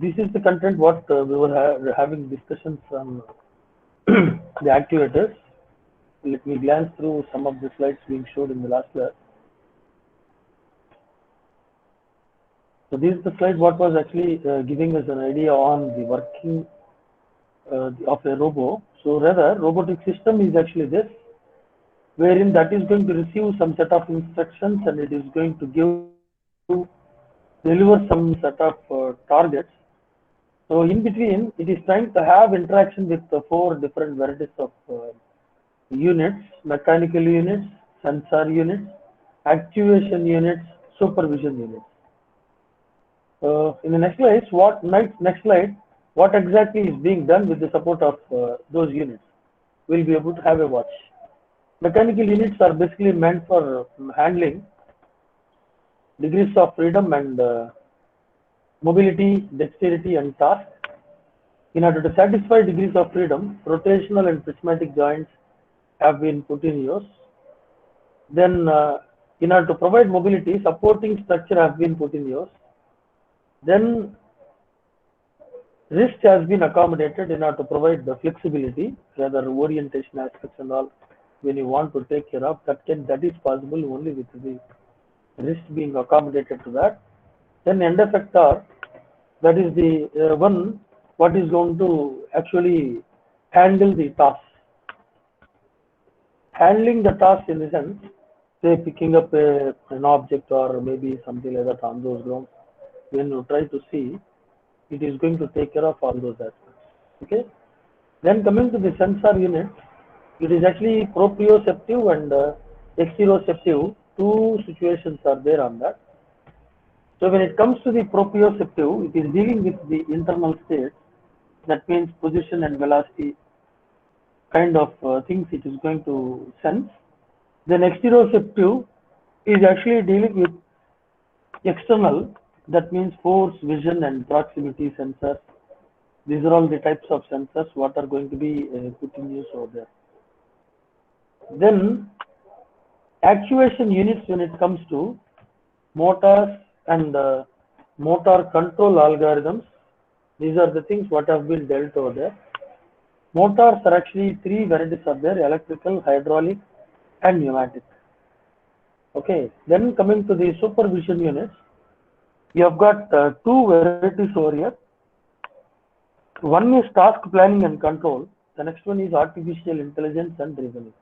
This is the content what we were having discussions on the actuators. Let me glance through some of the slides being showed in the last class. So this is the slide what was actually giving us an idea on the working of a robot. So rather, robotic system is actually this, wherein that is going to receive some set of instructions and it is going to deliver some set of targets. So in between, it is trying to have interaction with the four different varieties of units: mechanical units, sensor units, actuation units, supervision units. In the next slide, what exactly is being done with the support of those units? We'll be able to have a watch. Mechanical units are basically meant for handling degrees of freedom and mobility, dexterity, and task. In order to satisfy degrees of freedom, rotational and prismatic joints have been put in use. Then, in order to provide mobility, supporting structure have been put in use. Then, wrist has been accommodated in order to provide the flexibility, rather orientation aspects and all. When you want to take care of that is possible only with the wrist being accommodated to that. Then end effector, that is the one what is going to actually handle the task. Handling the task in the sense, say picking up an object or maybe something like that on those grounds. When you try to see, it is going to take care of all those aspects. Okay. Then coming to the sensor unit, it is actually proprioceptive and exteroceptive. Two situations are there on that. So when it comes to the proprioceptive, it is dealing with the internal state. That means position and velocity kind of things it is going to sense. Then exteroceptive is actually dealing with external. That means force, vision, and proximity sensors. These are all the types of sensors what are going to be put in use over there. Then actuation units, when it comes to motors and motor control algorithms, these are the things what have been dealt over there. Motors are actually three varieties are there: electrical, hydraulic, and pneumatic. Okay, then coming to the supervision units, you have got two varieties over here. One is task planning and control. The next one is artificial intelligence and reasoning.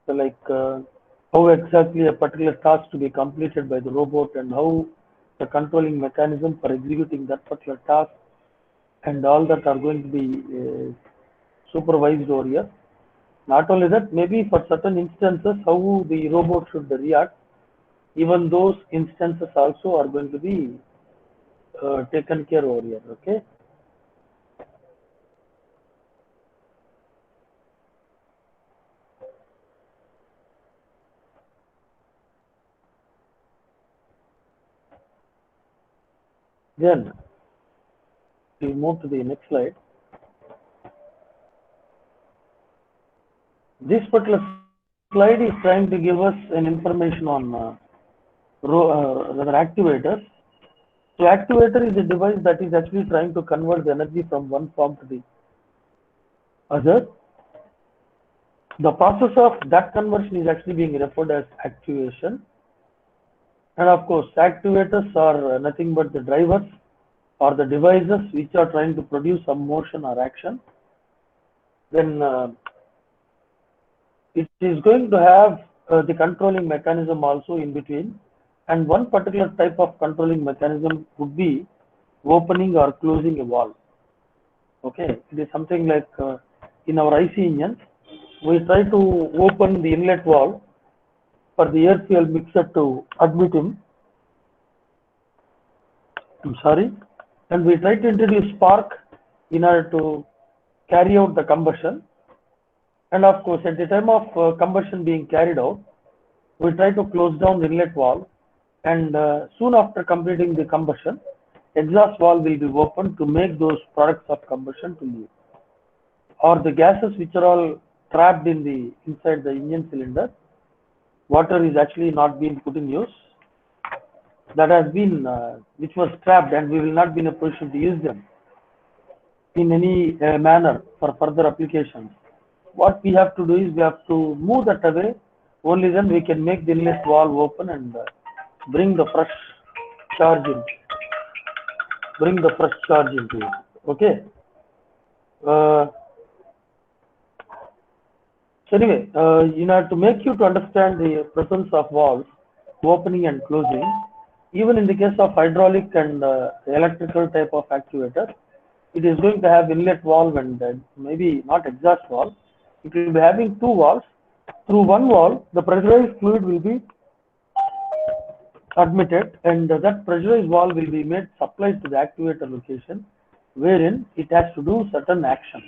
So like how exactly a particular task to be completed by the robot and how the controlling mechanism for executing that particular task and all that are going to be supervised over here. Not only that, maybe for certain instances how the robot should react, even those instances also are going to be taken care over here. Okay. Then we move to the next slide. This particular slide is trying to give us an information on rather actuators. So actuator is a device that is actually trying to convert the energy from one form to the other. The process of that conversion is actually being referred as actuation. And of course, actuators are nothing but the drivers or the devices which are trying to produce some motion or action. Then it is going to have the controlling mechanism also in between. And one particular type of controlling mechanism would be opening or closing a valve. Okay, it is something like in our IC engines, we try to open the inlet valve for the air fuel mixer to admit in. I'm sorry, and we try to introduce spark in order to carry out the combustion. And of course, at the time of combustion being carried out, we try to close down the inlet valve, and soon after completing the combustion, exhaust valve will be opened to make those products of combustion to leave, or the gases which are all trapped in the inside the engine cylinder. Water is actually not being put in use. that has been which was trapped, and we will not be in a position to use them in any manner for further applications. What we have to do is we have to move that away. Only then we can make the inlet valve open and bring the fresh charge in. Bring the fresh charge into it. Okay. Uh, so anyway, to make you to understand the presence of valves opening and closing, even in the case of hydraulic and electrical type of actuator, it is going to have inlet valve and maybe not exhaust valve. It will be having two valves. Through one valve, the pressurized fluid will be admitted, and that pressurized valve will be made supplied to the actuator location, wherein it has to do certain action.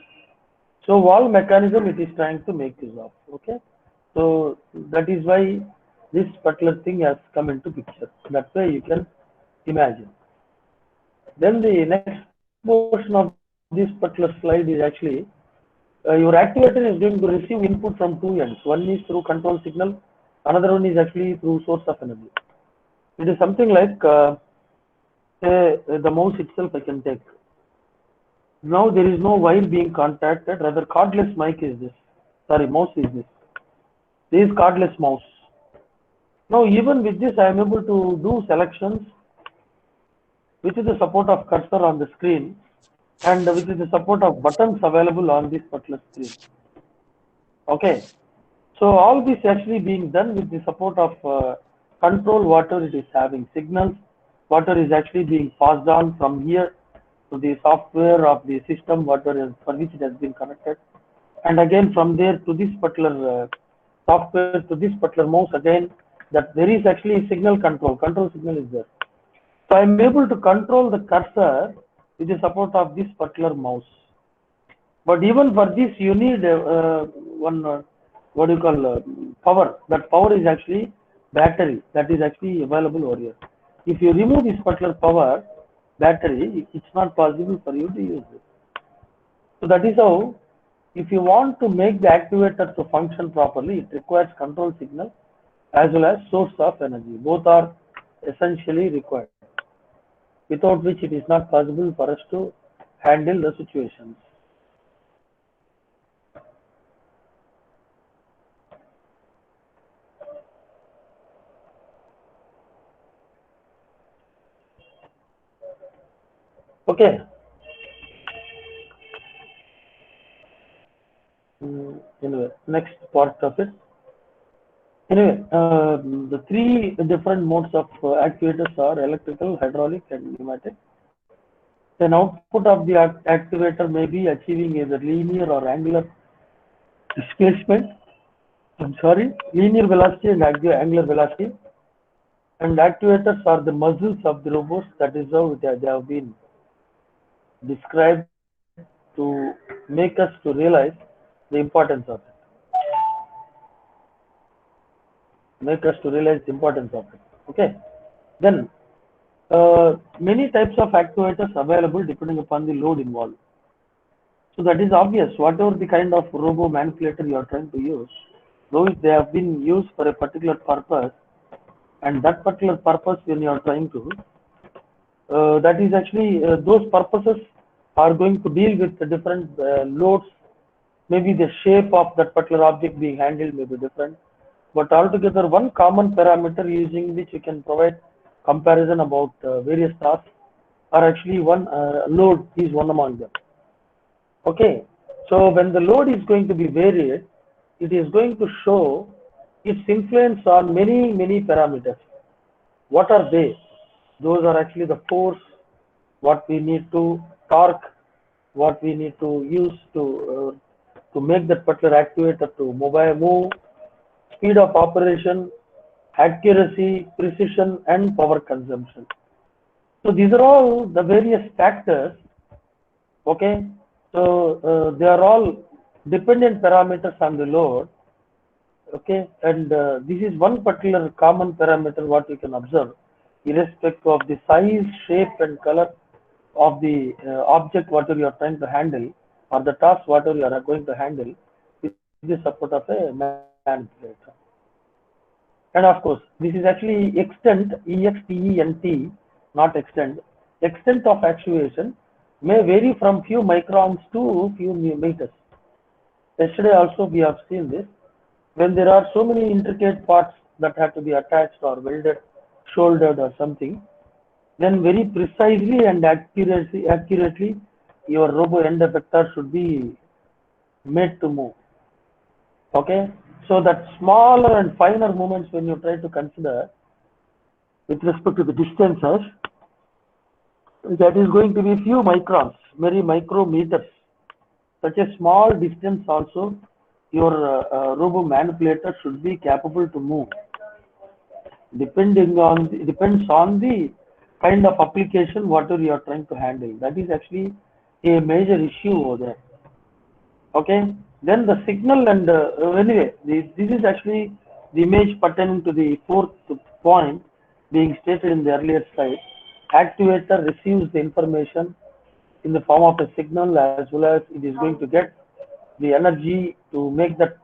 So valve mechanism it is trying to make use of. Okay, so that is why this particular thing has come into picture. That's why you can imagine. Then the next portion of this particular slide is actually your actuator is going to receive input from two ends. One is through control signal, another one is actually through source of energy. It is something like say the mouse itself I can take. Now there is no wire being contacted, rather cordless mic is this. Sorry, mouse is this. This is cordless mouse. Now even with this I am able to do selections with the support of cursor on the screen and with the support of buttons available on this particular screen. Okay. So all this actually being done with the support of control whatever it is having signals, whatever is actually being passed on from here to the software of the system, whatever is for which it has been connected, and again from there to this particular software to this particular mouse again, that there is actually signal control signal is there. So I am able to control the cursor with the support of this particular mouse. But even for this, you need one what do you call power. That power is actually battery that is actually available over here. If you remove this particular power battery, it's not possible for you to use it. So that is how, if you want to make the actuator to function properly, it requires control signal as well as source of energy. Both are essentially required, without which it is not possible for us to handle the situations. Okay. Anyway, next part of it. Anyway, the three different modes of actuators are electrical, hydraulic, and pneumatic. An output of the actuator may be achieving either linear or angular displacement. I'm sorry, linear velocity and angular velocity. And actuators are the muscles of the robots. That is how they have been described to make us to realize the importance of it. Make us to realize the importance of it. Okay. Then many types of actuators available depending upon the load involved. So that is obvious. Whatever the kind of robo manipulator you are trying to use, though they have been used for a particular purpose, and that particular purpose when you are trying to, that is actually those purposes are going to deal with the different loads. Maybe the shape of that particular object being handled may be different, but altogether one common parameter using which you can provide comparison about various tasks are actually one load is one among them. Okay, so when the load is going to be varied, it is going to show its influence on many parameters. What are they? Those are actually the force, what we need to torque, what we need to use to make that particular actuator to move, speed of operation, accuracy, precision, and power consumption. So these are all the various factors. Okay, so they are all dependent parameters on the load. Okay, and this is one particular common parameter what you can observe, irrespective of the size, shape, and color of the object whatever you are trying to handle, or the task whatever you are going to handle with the support of a manipulator. And of course, this is actually extent, EXTENT, not extend. Extent of actuation may vary from few microns to few meters. Yesterday also we have seen this. When there are so many intricate parts that have to be attached or welded, shouldered or something, then very precisely and accurately your robo end effector should be made to move. Okay, so that smaller and finer movements when you try to consider with respect to the distances, that is going to be few microns, very micrometers. Such a small distance also your robo manipulator should be capable to move. Depends on the kind of application whatever you are trying to handle. That is actually a major issue over there. Okay, then the signal and anyway, this is actually the image pertaining to the fourth point being stated in the earlier slide. Actuator receives the information in the form of a signal, as well as it is going to get the energy to make that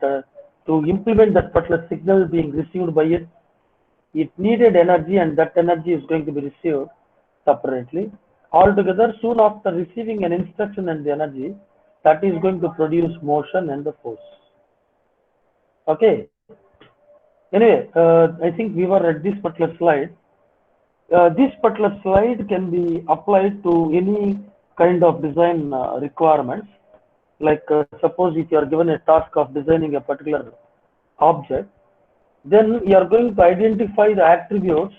to implement that particular signal being received by it. It needed energy, and that energy is going to be received separately. Altogether, soon after receiving an instruction and the energy, that is going to produce motion and the force. Okay. Anyway, I think we were at this particular slide. This particular slide can be applied to any kind of design requirements. Like suppose if you are given a task of designing a particular object, then you are going to identify the attributes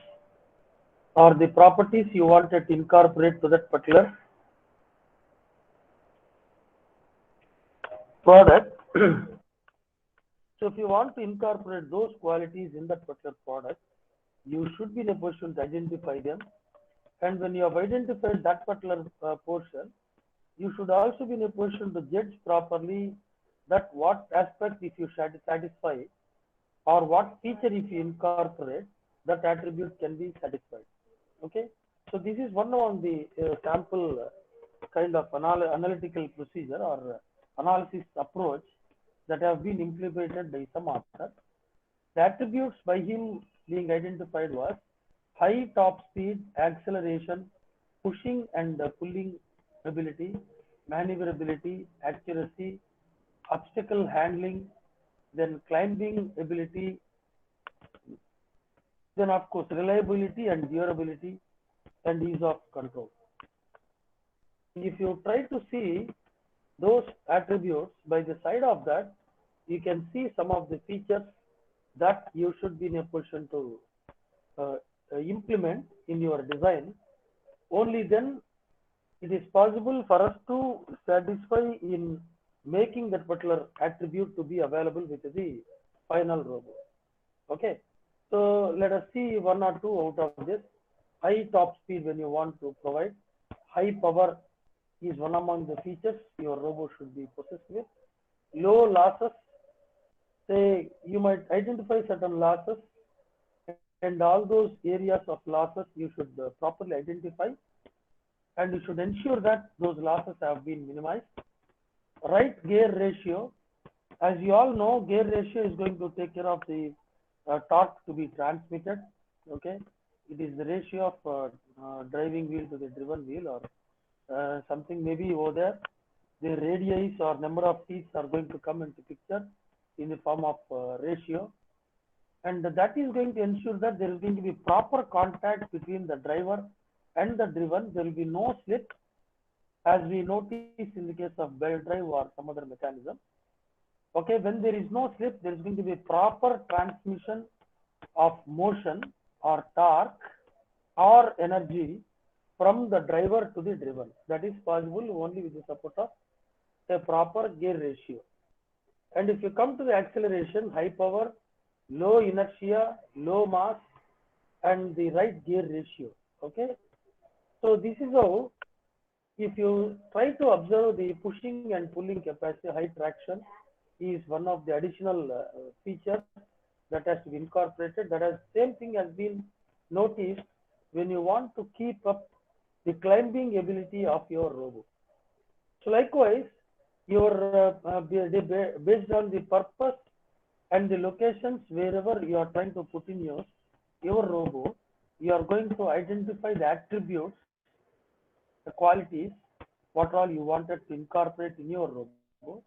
or the properties you wanted to incorporate to that particular product. So if you want to incorporate those qualities in that particular product, you should be in a position to identify them. And when you have identified that particular portion, you should also be in a position to judge properly that what aspect if you satisfy or what feature if you incorporate, that attribute can be satisfied. Okay, so this is one of the sample kind of analytical procedure or analysis approach that have been implemented by some author. The attributes by him being identified was high top speed, acceleration, pushing and pulling ability, maneuverability, accuracy, obstacle handling, then climbing ability, then of course reliability and durability and ease of control. If you try to see those attributes by the side of that, you can see some of the features that you should be in a position to implement in your design. Only then it is possible for us to satisfy in making that particular attribute to be available with the final robot. Okay, so let us see one or two out of this. High top speed when you want to provide. High power is one among the features your robot should be possessed with. Low losses, say you might identify certain losses, and all those areas of losses you should properly identify, and you should ensure that those losses have been minimized. Right gear ratio, as you all know, gear ratio is going to take care of the torque to be transmitted. Okay, it is the ratio of driving wheel to the driven wheel, or something maybe over there. The radii or number of teeth are going to come into picture in the form of ratio, and that is going to ensure that there is going to be proper contact between the driver and the driven. There will be no slip, as we notice in the case of belt drive or some other mechanism. Okay, when there is no slip, there is going to be proper transmission of motion or torque or energy from the driver to the driven. That is possible only with the support of a proper gear ratio. And if you come to the acceleration, high power, low inertia, low mass, and the right gear ratio. Okay, so this is how, if you try to observe the pushing and pulling capacity, high traction is one of the additional features that has to be incorporated. That has same thing has been noticed when you want to keep up the climbing ability of your robot. So likewise, your based on the purpose and the locations wherever you are trying to put in your robo, you are going to identify the attributes, the qualities, what all you wanted to incorporate in your robo.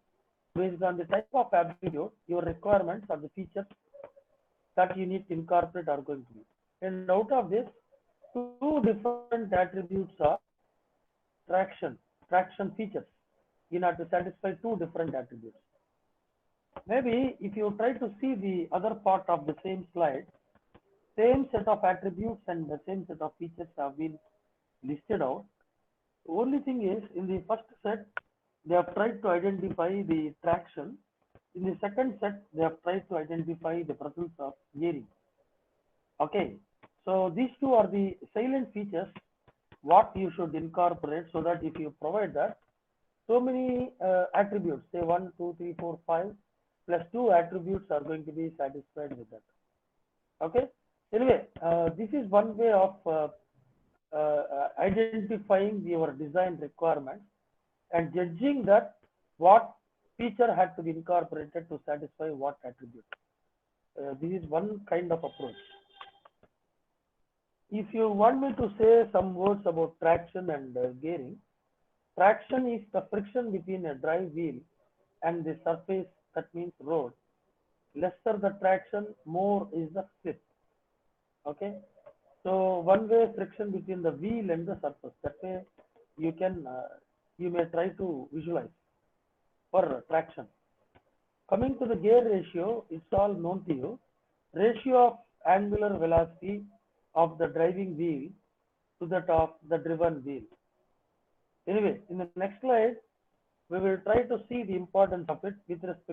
Based on the type of attribute, your requirements or the features that you need to incorporate are going to be. And out of this, two different attributes are traction, traction features in order to satisfy two different attributes. Maybe if you try to see the other part of the same slide, same set of attributes and the same set of features have been listed out. The only thing is, in the first set, they have tried to identify the traction. In the second set, they have tried to identify the presence of gearing. Okay, so these two are the salient features what you should incorporate, so that if you provide that, so many attributes, say 1, 2, 3, 4, 5 plus 2 attributes are going to be satisfied with that. Okay, anyway, this is one way of identifying your design requirements and judging that what feature had to be incorporated to satisfy what attribute. This is one kind of approach. If you want me to say some words about traction and gearing, traction is the friction between a drive wheel and the surface, that means road. Lesser the traction, more is the slip. Okay. So one way friction between the wheel and the surface. That way you can you may try to visualize for traction. Coming to the gear ratio, it's all known to you. Ratio of angular velocity of the driving wheel to that of the driven wheel. Anyway, in the next slide, we will try to see the importance of it with respect